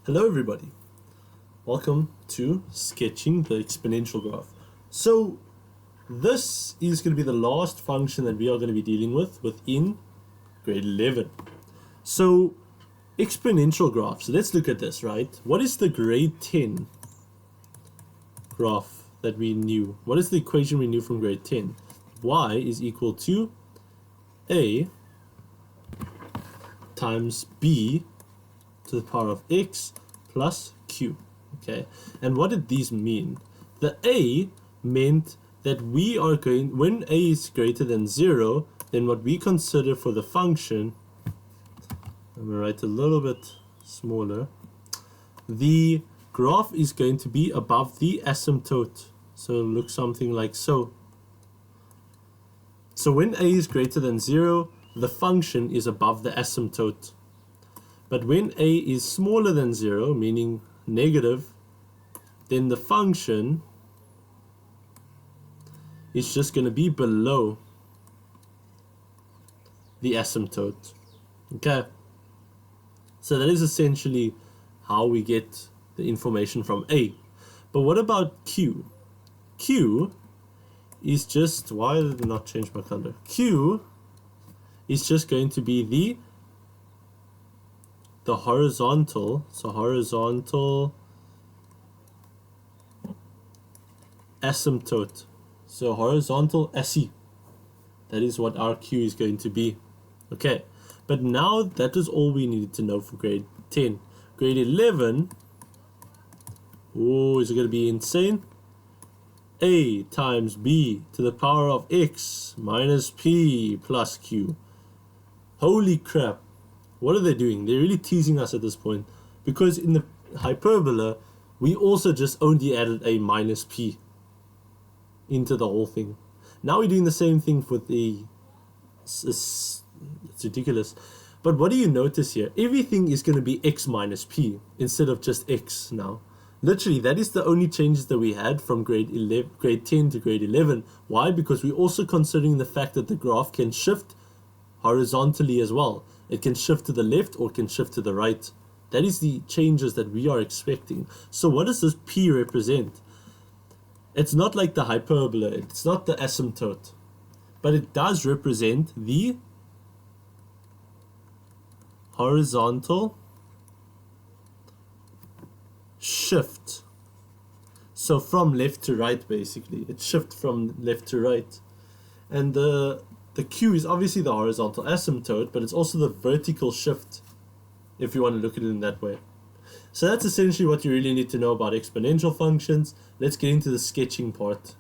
Hello everybody, welcome to sketching the exponential graph. So this is going to be the last function that we are going to be dealing with within grade 11. So exponential graphs, let's look at this, right? What is the grade 10 graph that we knew? What is the equation we knew from grade 10? Y is equal to A times B to the power of x plus q. Okay, and what did these mean? The a meant that we are going, when a is greater than 0, then what we consider for the function, I'm going to write a little bit smaller, the graph is going to be above the asymptote. So it'll look something like so. So when a is greater than 0, the function is above the asymptote. But when a is smaller than 0, meaning negative, then the function is just going to be below the asymptote. Okay, so that is essentially how we get the information from a. But what about q? Q is just, why did I not change my color? Q is just going to be the horizontal, so horizontal asymptote, so horizontal SE. That is what our Q is going to be. Okay, but now that is all we needed to know for grade 10. Grade 11, oh, is it going to be insane? A times B to the power of x minus P plus Q. Holy crap. What are they doing? They're really teasing us at this point, because in the hyperbola we also just only added a minus p into the whole thing. Now we're doing the same thing for the, it's ridiculous. But what do you notice here? Everything is going to be x minus p instead of just x now. Literally, that is the only changes that we had from grade 10 to grade 11. Why? Because we're also considering the fact that the graph can shift horizontally as well. It can shift to the left or it can shift to the right. That is the changes that we are expecting. So what does this P represent? It's not like the hyperbola, it's not the asymptote, but it does represent the horizontal shift. So from left to right, basically. It shifts from left to right. And the Q is obviously the horizontal asymptote, but it's also the vertical shift, if you want to look at it in that way. So that's essentially what you really need to know about exponential functions. Let's get into the sketching part.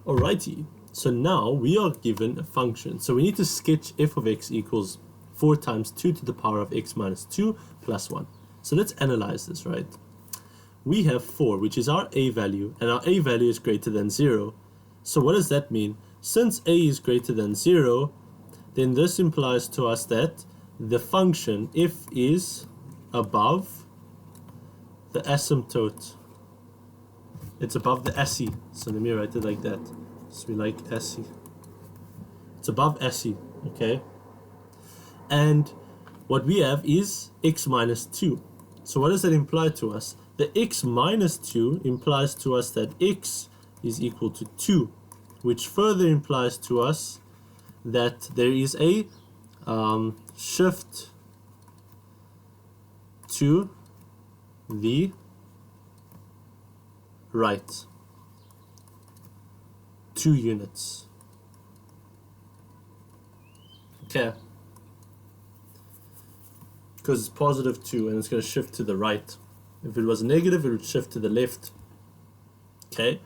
Alrighty, so now we are given a function. So we need to sketch f of x equals 4 times 2 to the power of x minus 2 plus 1. So let's analyze this, right? We have 4, which is our a value, and our a value is greater than 0. So what does that mean? Since a is greater than 0, then this implies to us that the function f is above the asymptote. It's above the SE. So let me write it like that. So we like SE. It's above SE, okay? And what we have is x minus 2. So what does that imply to us? The x minus 2 implies to us that x is equal to 2. Which further implies to us that there is a shift to the right 2 units. Okay, because it's positive 2 and it's going to shift to the right. If it was negative, it would shift to the left. Okay,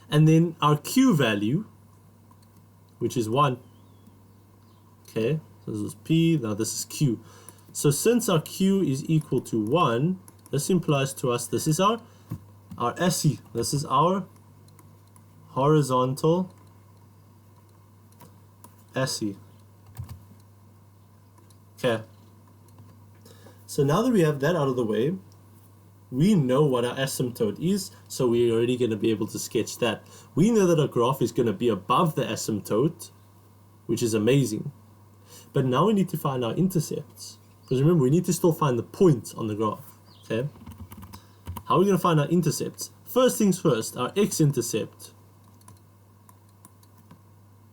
and then our q value, which is 1. Okay, so this is p, now this is q. So since our q is equal to 1, this implies to us this is our SE. This is our horizontal SE. Okay, so now that we have that out of the way, we know what our asymptote is, so we're already going to be able to sketch that. We know that our graph is going to be above the asymptote, which is amazing. But now we need to find our intercepts. Because remember, we need to still find the point on the graph. Okay. How are we going to find our intercepts? First things first, our x-intercept.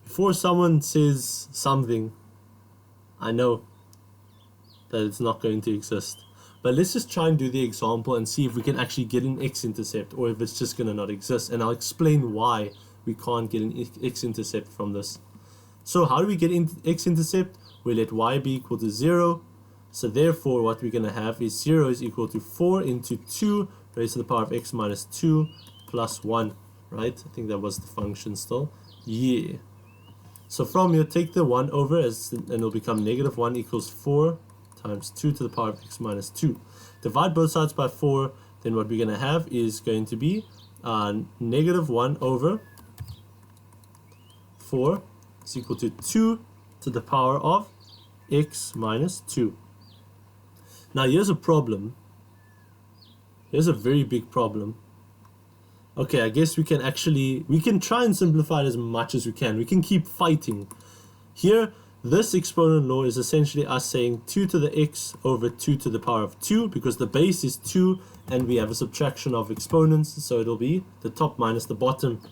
Before someone says something, I know that it's not going to exist. But let's just try and do the example and see if we can actually get an x-intercept or if it's just going to not exist. And I'll explain why we can't get an x-intercept from this. So how do we get x-intercept? We let y be equal to 0. So therefore what we're going to have is 0 is equal to 4 into 2 raised to the power of x minus 2 plus 1. Right? I think that was the function still. Yeah. So from here, take the 1 over and it'll become negative 1 equals 4 times 2 to the power of x minus 2. Divide both sides by 4, then what we're going to have is going to be negative 1 over 4 is equal to 2 to the power of x minus 2. Now here's a problem. Here's a very big problem. Okay, I guess we can try and simplify it as much as we can. We can keep fighting. Here, this exponent law is essentially us saying 2 to the x over 2 to the power of 2, because the base is 2 and we have a subtraction of exponents, so it'll be the top minus the bottom.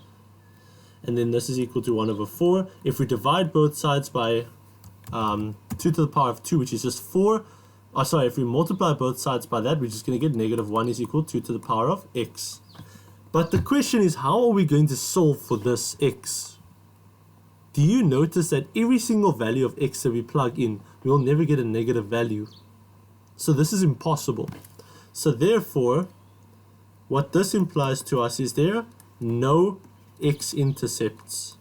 And then this is equal to 1 over 4. If we divide both sides by 2 to the power of 2, which is just 4, if we multiply both sides by that, we're just going to get negative 1 is equal to 2 to the power of x. But the question is, how are we going to solve for this x? Do you notice that every single value of x that we plug in, we will never get a negative value? So this is impossible. So therefore, what this implies to us is there are no x-intercepts.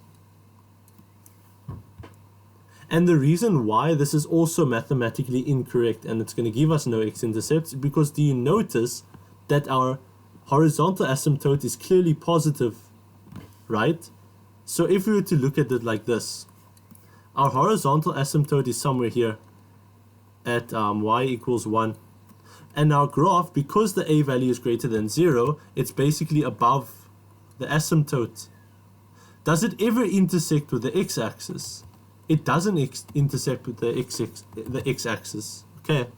And the reason why this is also mathematically incorrect and it's going to give us no x-intercepts, because do you notice that our horizontal asymptote is clearly positive, right? So if we were to look at it like this, our horizontal asymptote is somewhere here at y equals 1. And our graph, because the a value is greater than 0, it's basically above the asymptote. Does it ever intersect with the x-axis? It doesn't intersect with the x-axis. Okay,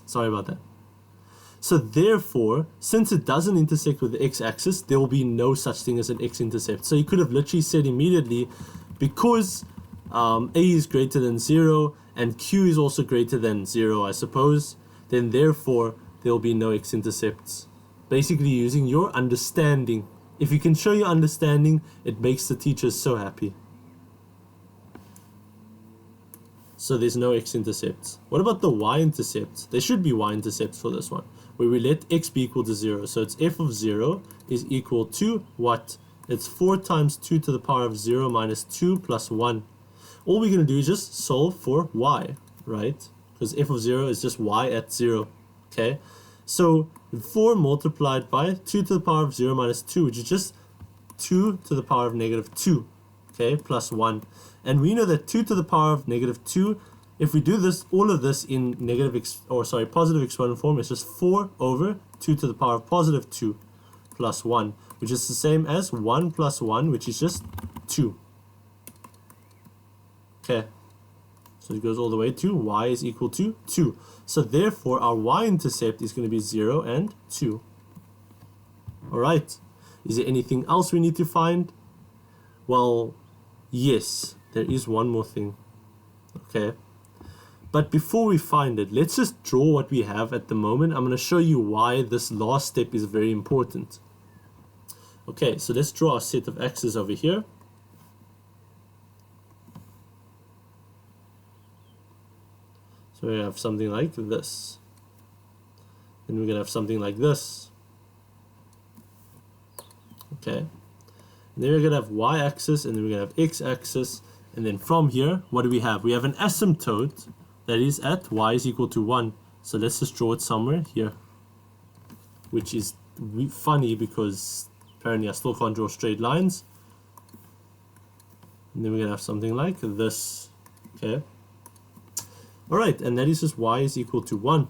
sorry about that. So therefore, since it doesn't intersect with the x-axis, there will be no such thing as an x-intercept. So you could have literally said immediately, because a is greater than 0 and q is also greater than 0, I suppose, then therefore there will be no x-intercepts. Basically using your understanding. If you can show your understanding, it makes the teachers so happy. So there's no x-intercepts. What about the y-intercepts? There should be y-intercepts for this one, where we let x be equal to 0. So it's f of 0 is equal to what? It's 4 times 2 to the power of 0 minus 2 plus 1. All we're going to do is just solve for y, right? Because f of 0 is just y at 0, okay? So 4 multiplied by 2 to the power of 0 minus 2, which is just 2 to the power of negative 2, okay, plus 1. And we know that 2 to the power of negative 2, if we do this, all of this in positive exponent form, it's just 4 over 2 to the power of positive 2 plus 1, which is the same as 1 plus 1, which is just 2. Okay, so it goes all the way to y is equal to 2. So therefore, our y-intercept is going to be 0 and 2. Alright, is there anything else we need to find? Well, yes, there is one more thing. Okay. But before we find it, let's just draw what we have at the moment. I'm going to show you why this last step is very important. Okay, so let's draw a set of axes over here. So we have something like this. Then we're going to have something like this. Okay. And then we're going to have y-axis, and then we're going to have x-axis. And then from here, what do we have? We have an asymptote that is at y is equal to 1. So let's just draw it somewhere here. Which is funny because apparently I still can't draw straight lines. And then we're going to have something like this. Okay. Alright, and that is just y is equal to 1.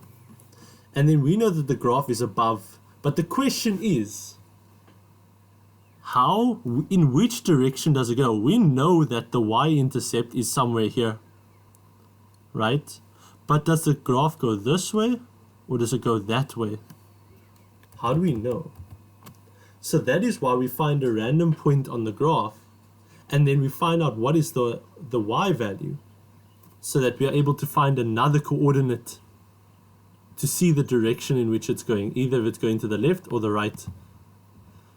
And then we know that the graph is above. But the question is, in which direction does it go? We know that the y-intercept is somewhere here, right? But does the graph go this way or does it go that way? How do we know? So that is why we find a random point on the graph and then we find out what is the y value so that we are able to find another coordinate to see the direction in which it's going, either if it's going to the left or the right.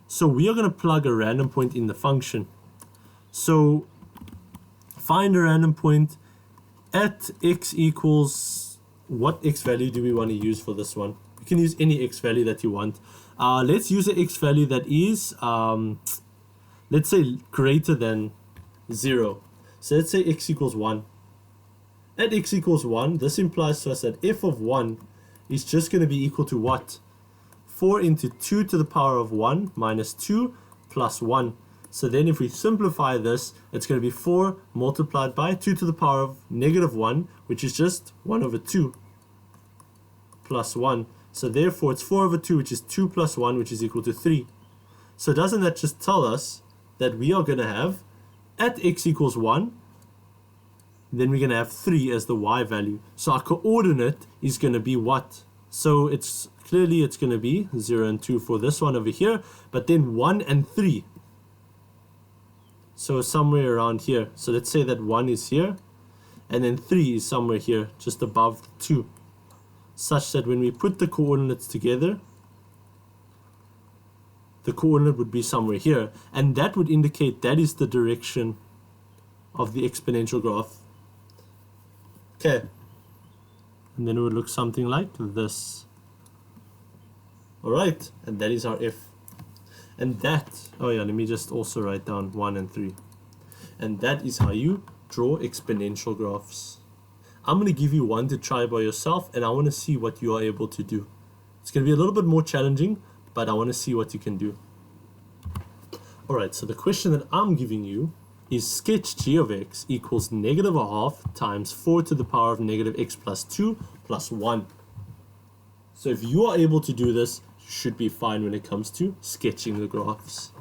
So we are going to plug a random point in the function. So find a random point at x equals, what x value do we want to use for this one? You can use any x value that you want. Let's use an x value that is, let's say greater than 0. So let's say x equals 1. At x equals 1, this implies to us that f of 1 is just going to be equal to what? 4 into 2 to the power of 1 minus 2 plus 1. So then if we simplify this, it's going to be 4 multiplied by 2 to the power of negative 1, which is just 1 over 2 plus 1. So therefore it's 4 over 2, which is 2 plus 1, which is equal to 3. So doesn't that just tell us that we are going to have, at x equals 1, then we're going to have 3 as the y value. So our coordinate is going to be what? So it's clearly it's going to be 0 and 2 for this one over here, but then 1 and 3. So somewhere around here. So let's say that 1 is here, and then 3 is somewhere here, just above 2. Such that when we put the coordinates together, the coordinate would be somewhere here. And that would indicate that is the direction of the exponential graph. Okay. And then it would look something like this. Alright, and that is our f. And that, oh yeah, let me just also write down 1 and 3. And that is how you draw exponential graphs. I'm going to give you one to try by yourself, and I want to see what you are able to do. It's going to be a little bit more challenging, but I want to see what you can do. Alright, so the question that I'm giving you is sketch g of x equals negative a half times 4 to the power of negative x plus 2 plus 1. So if you are able to do this, you should be fine when it comes to sketching the graphs.